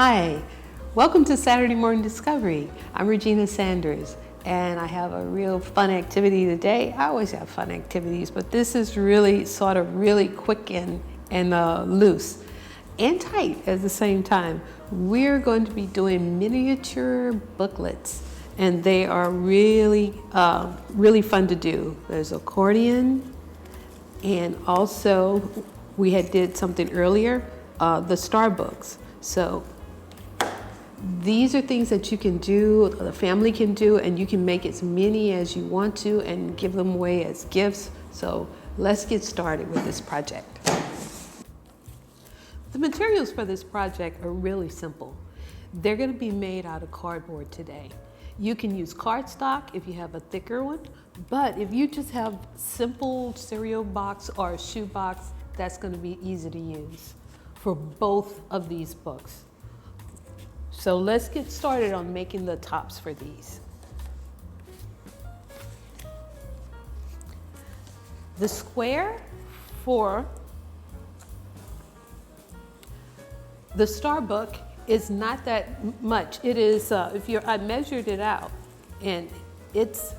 Hi, welcome to Saturday Morning Discovery. I'm Regina Sanders, and I have a real fun activity today. I always have fun activities, but this is really really quick and loose and tight at the same time. We're going to be doing miniature booklets, and they are really fun to do. There's accordion, and also we did something earlier, the star books. So these are things that you can do, the family can do, and you can make as many as you want to and give them away as gifts. So let's get started with this project. The materials for this project are really simple. They're going to be made out of cardboard today. You can use cardstock if you have a thicker one, but if you just have simple cereal box or a shoe box, that's going to be easy to use for both of these books. So let's get started on making the tops for these. The square for the star book is not that much. It is, I measured it out, and it's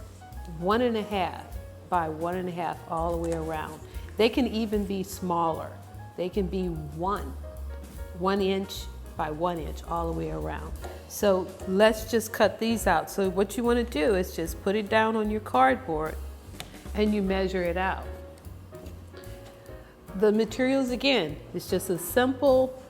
1.5 by 1.5 all the way around. They can even be smaller. They can be 1 inch by 1 inch all the way around. So let's just cut these out. So what you want to do is just put it down on your cardboard and you measure it out. The materials, again, it's just a simple,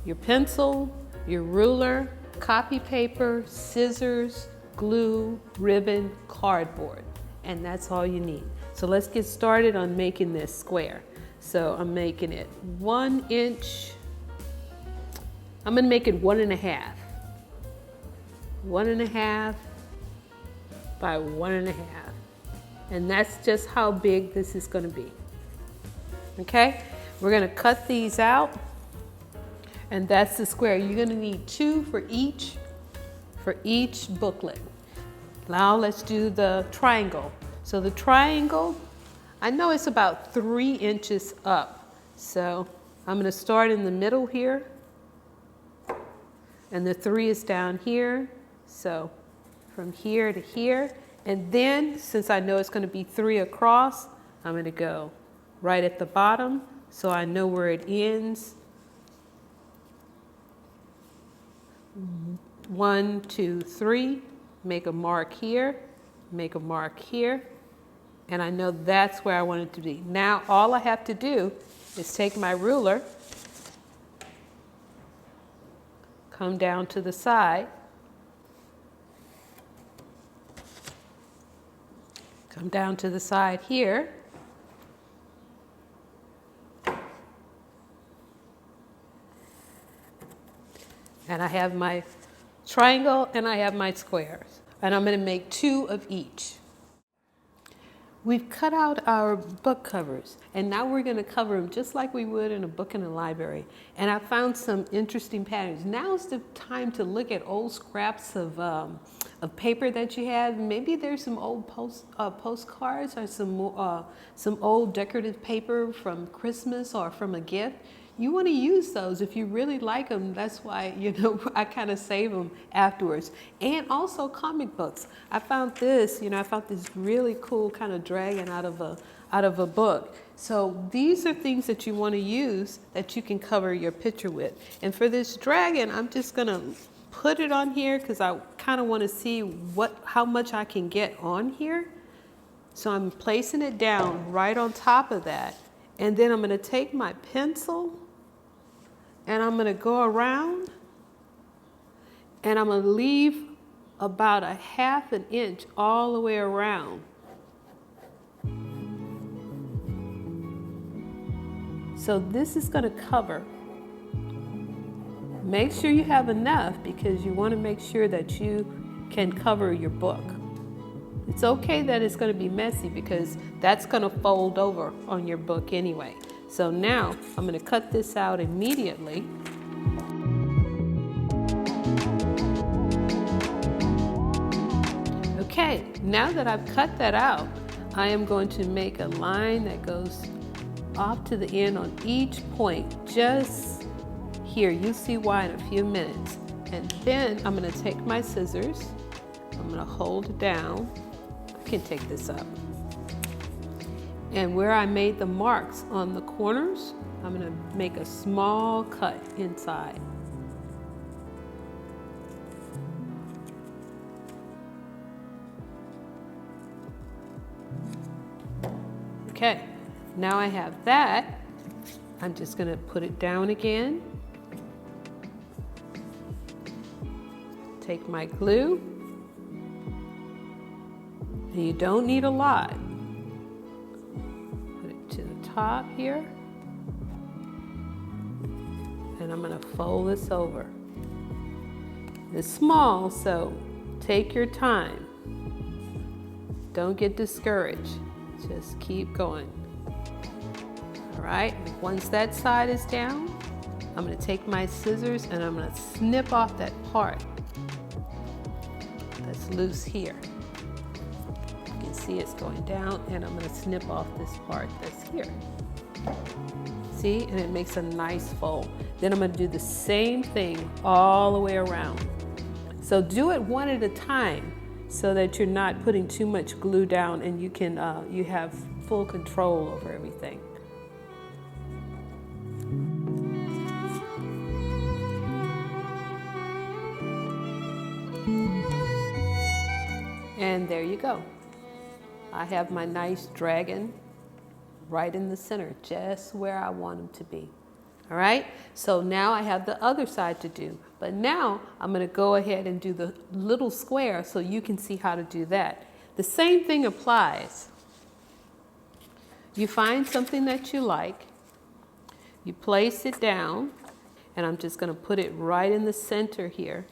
your pencil, your ruler, copy paper, scissors, glue, ribbon, cardboard, and that's all you need. So let's get started on making this square. So I'm making it 1 inch. I'm going to make it 1.5. 1.5 by 1.5. And that's just how big this is going to be. Okay? We're going to cut these out. And that's the square. You're going to need 2 for each booklet. Now let's do the triangle. So the triangle, I know it's about 3 inches up. So I'm going to start in the middle here. And the 3 is down here, so from here to here. And then, since I know it's going to be 3 across, I'm going to go right at the bottom, so I know where it ends. 1, 2, 3, make a mark here, make a mark here, and I know that's where I want it to be. Now, all I have to do is take my ruler, come down to the side, come down to the side here, and I have my triangle and I have my squares, and I'm going to make 2 of each. We've cut out our book covers, and now we're going to cover them just like we would in a book in the library. And I found some interesting patterns. Now's the time to look at old scraps of paper that you have. Maybe there's some old postcards or some old decorative paper from Christmas or from a gift. You want to use those if you really like them. That's why, I kind of save them afterwards. And also comic books. I found this really cool kind of dragon out of a book. So these are things that you want to use that you can cover your picture with. And for this dragon, I'm just going to put it on here because I kind of want to see how much I can get on here. So I'm placing it down right on top of that. And then I'm going to take my pencil and I'm going to go around and I'm going to leave about 1/2 inch all the way around. So this is going to cover. Make sure you have enough because you want to make sure that you can cover your book. It's okay that it's going to be messy because that's going to fold over on your book anyway. So now I'm going to cut this out immediately. Okay, now that I've cut that out, I am going to make a line that goes off to the end on each point, just here, you'll see why in a few minutes. And then I'm gonna take my scissors, I'm gonna hold it down. I can take this up. And where I made the marks on the corners, I'm gonna make a small cut inside. Okay, now I have that. I'm just gonna put it down again. Take my glue. And you don't need a lot. Put it to the top here. And I'm gonna fold this over. It's small, so take your time. Don't get discouraged. Just keep going. All right, once that side is down, I'm gonna take my scissors and I'm gonna snip off that part that's loose here. You can see it's going down, and I'm gonna snip off this part that's here. See, and it makes a nice fold. Then I'm gonna do the same thing all the way around. So do it one at a time, so that you're not putting too much glue down, and you can you have full control over everything. And there you go. I have my nice dragon right in the center, just where I want him to be. All right, so now I have the other side to do, but now I'm gonna go ahead and do the little square so you can see how to do that. The same thing applies. You find something that you like, you place it down, and I'm just gonna put it right in the center here.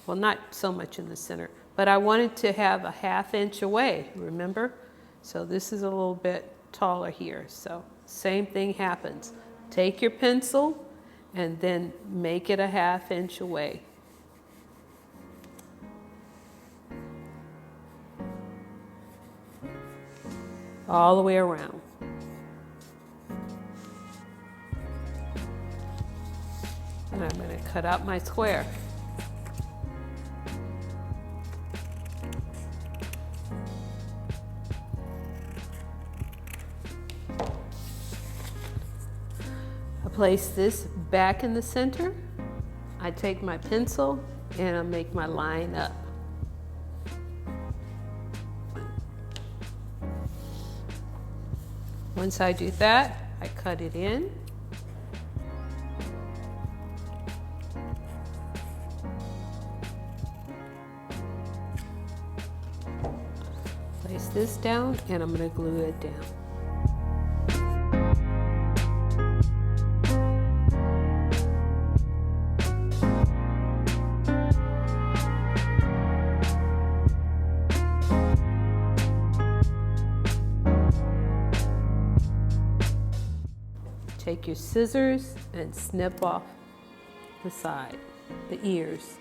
Well, not so much in the center, but I wanted to have a 1/2 inch away, remember? So this is a little bit taller here, so same thing happens. Take your pencil and then make it a 1/2 inch away. All the way around. And I'm going to cut out my square. Place this back in the center. I take my pencil and I make my line up. Once I do that, I cut it in. Place this down, and I'm going to glue it down. Take your scissors and snip off the side, the ears.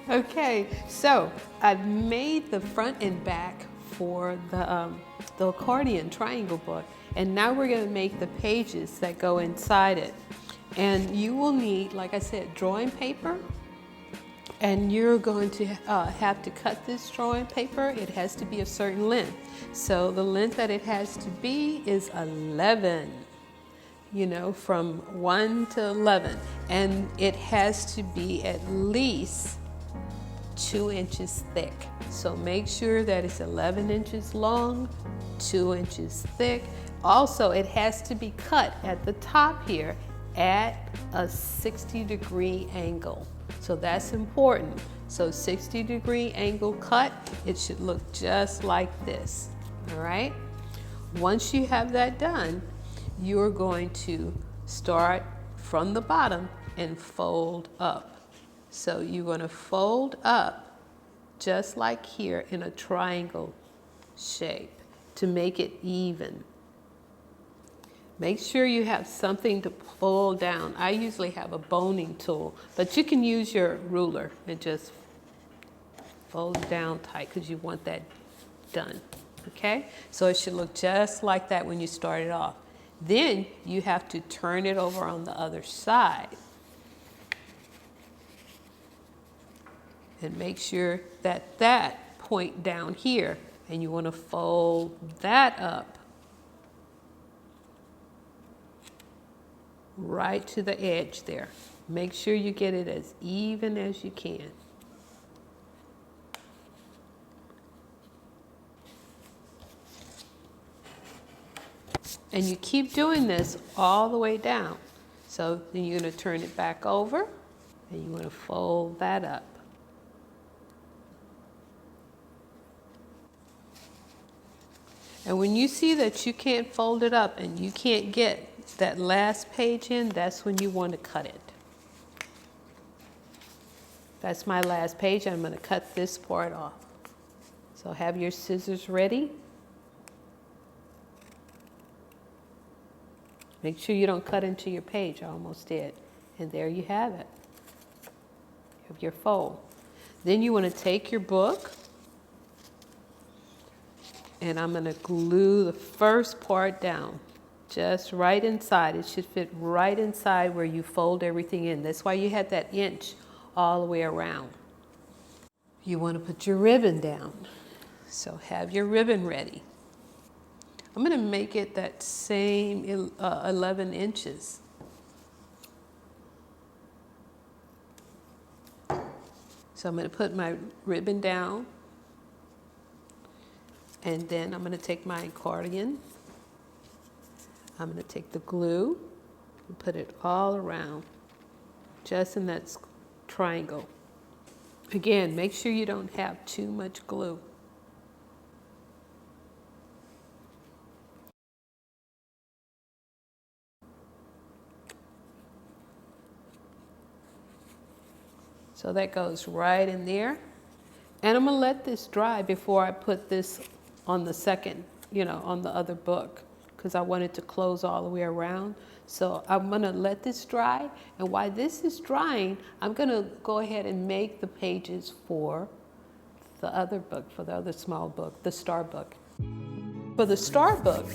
Okay, so I've made the front and back for the accordion triangle book, and now we're going to make the pages that go inside it. And you will need, like I said, drawing paper. And you're going to have to cut this drawing paper. It has to be a certain length. So the length that it has to be is 11, you know, from 1 to 11. And it has to be at least 2 inches thick. So make sure that it's 11 inches long, 2 inches thick. Also, it has to be cut at the top here at a 60-degree angle. So that's important. So 60-degree angle cut, it should look just like this, all right? Once you have that done, you're going to start from the bottom and fold up. So you're going to fold up just like here in a triangle shape to make it even. Make sure you have something to pull down. I usually have a boning tool, but you can use your ruler and just fold it down tight because you want that done. Okay, so it should look just like that when you start it off. Then you have to turn it over on the other side. And make sure that that point down here, and you want to fold that up right to the edge there. Make sure you get it as even as you can. And you keep doing this all the way down. So then you're going to turn it back over, and you want to fold that up. And when you see that you can't fold it up and you can't get that last page in, that's when you want to cut it. That's my last page. I'm going to cut this part off. So have your scissors ready. Make sure you don't cut into your page. I almost did. And there you have it. You have your fold. Then you want to take your book, and I'm going to glue the first part down, just right inside. It should fit right inside where you fold everything in. That's why you had that inch all the way around. You want to put your ribbon down. So have your ribbon ready. I'm going to make it that same 11 inches. So I'm going to put my ribbon down, and then I'm going to take my accordion. I'm going to take the glue and put it all around, just in that triangle. Again, make sure you don't have too much glue. So that goes right in there. And I'm going to let this dry before I put this on the second, on the other book, because I want it to close all the way around. So I'm going to let this dry. And while this is drying, I'm going to go ahead and make the pages for the other book, for the other small book, the star book. For the star book,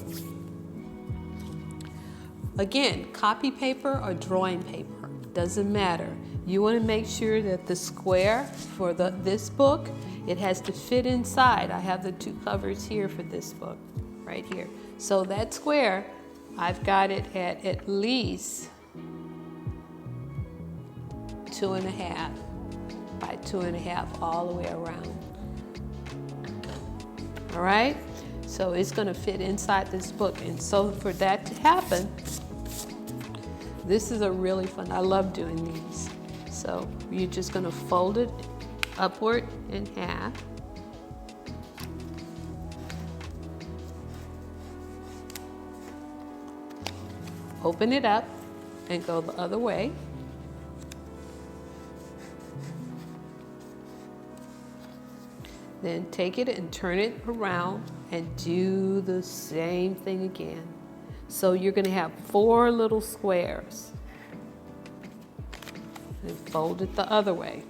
again, copy paper or drawing paper, doesn't matter. You want to make sure that the square for this book, it has to fit inside. I have the two covers here for this book, right here. So that square, I've got it at least 2.5 by 2.5 all the way around. All right? So it's going to fit inside this book. And so for that to happen, this is a really fun, I love doing these. So you're just going to fold it upward in half. Open it up and go the other way. Then take it and turn it around and do the same thing again. So you're going to have 4 little squares. And fold it the other way.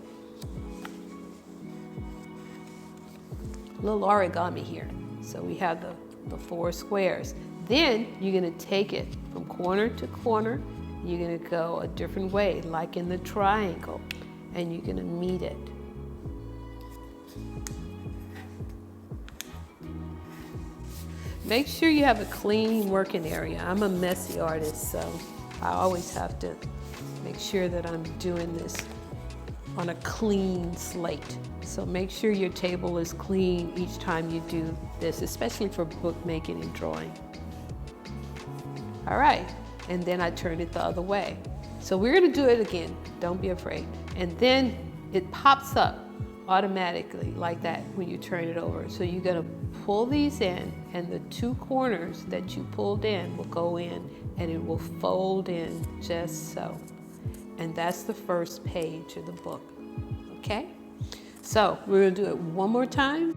A little origami here. So we have the 4 squares. Then you're going to take it from corner to corner. You're going to go a different way, like in the triangle, and you're going to meet it. Make sure you have a clean working area. I'm a messy artist, so I always have to make sure that I'm doing this on a clean slate. So make sure your table is clean each time you do this, especially for bookmaking and drawing. All right, and then I turn it the other way. So we're gonna do it again, don't be afraid. And then it pops up automatically like that when you turn it over. So you're gonna pull these in, and the 2 corners that you pulled in will go in, and it will fold in just so. And that's the first page of the book, okay? So we're gonna do it one more time.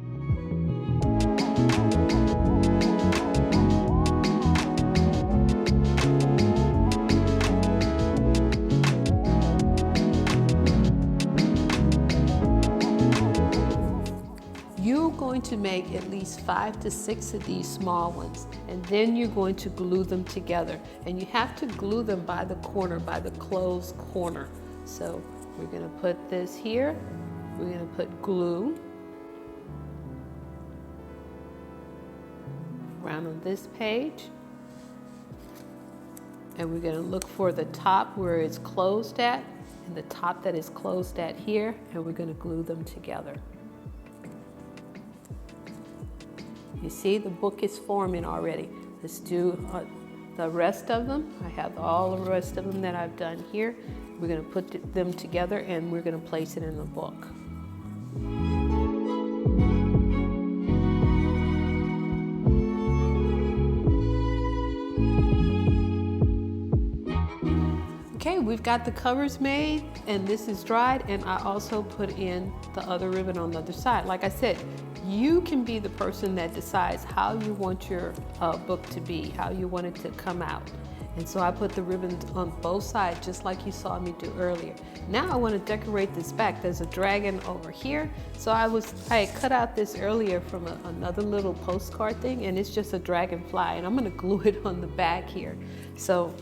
You're going going to make at least 5 to 6 of these small ones, and then you're going to glue them together. And you have to glue them by the corner, by the closed corner. So we're going to put this here. We're going to put glue around on this page. And we're going to look for the top where it's closed at, and the top that is closed at here, and we're going to glue them together. You see, the book is forming already. Let's do the rest of them. I have all the rest of them that I've done here. We're going to put them together and we're going to place it in the book. Okay, we've got the covers made and this is dried, and I also put in the other ribbon on the other side. Like I said, you can be the person that decides how you want your book to be, how you want it to come out. And so I put the ribbons on both sides just like you saw me do earlier. Now I want to decorate this back. There's a dragon over here. So I had cut out this earlier from another little postcard thing, and it's just a dragonfly, and I'm going to glue it on the back here. So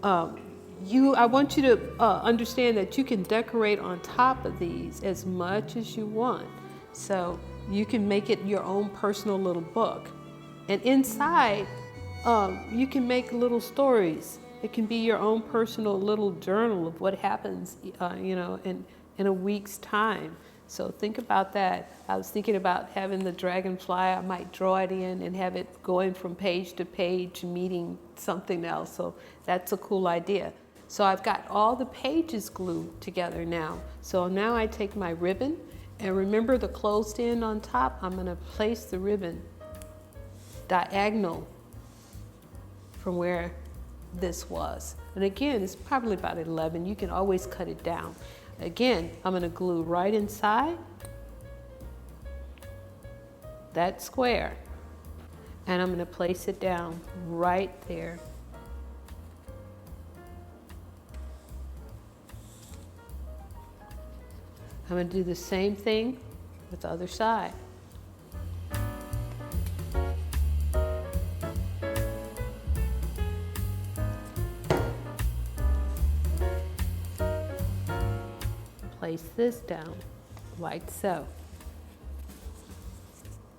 I want you to understand that you can decorate on top of these as much as you want. So you can make it your own personal little book. And inside, you can make little stories. It can be your own personal little journal of what happens, in a week's time. So think about that. I was thinking about having the dragonfly. I might draw it in and have it going from page to page, meeting something else. So that's a cool idea. So I've got all the pages glued together now. So now I take my ribbon, and remember the closed end on top? I'm going to place the ribbon diagonal from where this was. And again, it's probably about 11. You can always cut it down. Again, I'm going to glue right inside that square, and I'm going to place it down right there. I'm going to do the same thing with the other side. Place this down like so.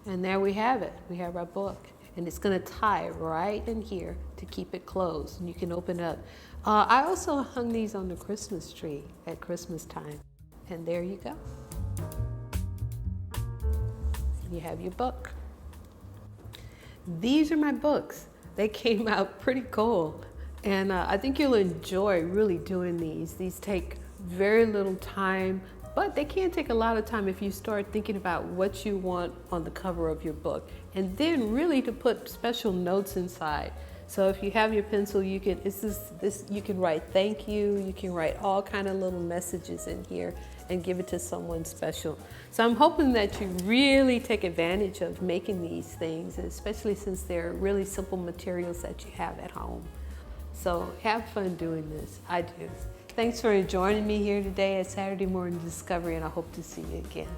And there we have it. We have our book. And it's going to tie right in here to keep it closed. And you can open it up. I also hung these on the Christmas tree at Christmas time. And there you go. You have your book. These are my books. They came out pretty cool. And I think you'll enjoy really doing these. These take very little time, but they can take a lot of time if you start thinking about what you want on the cover of your book, and then really to put special notes inside. So if you have your pencil, you can you can write thank you, you can write all kind of little messages in here and give it to someone special. So I'm hoping that you really take advantage of making these things, especially since they're really simple materials that you have at home. So have fun doing this. I do. Thanks for joining me here today at Saturday Morning Discovery, and I hope to see you again.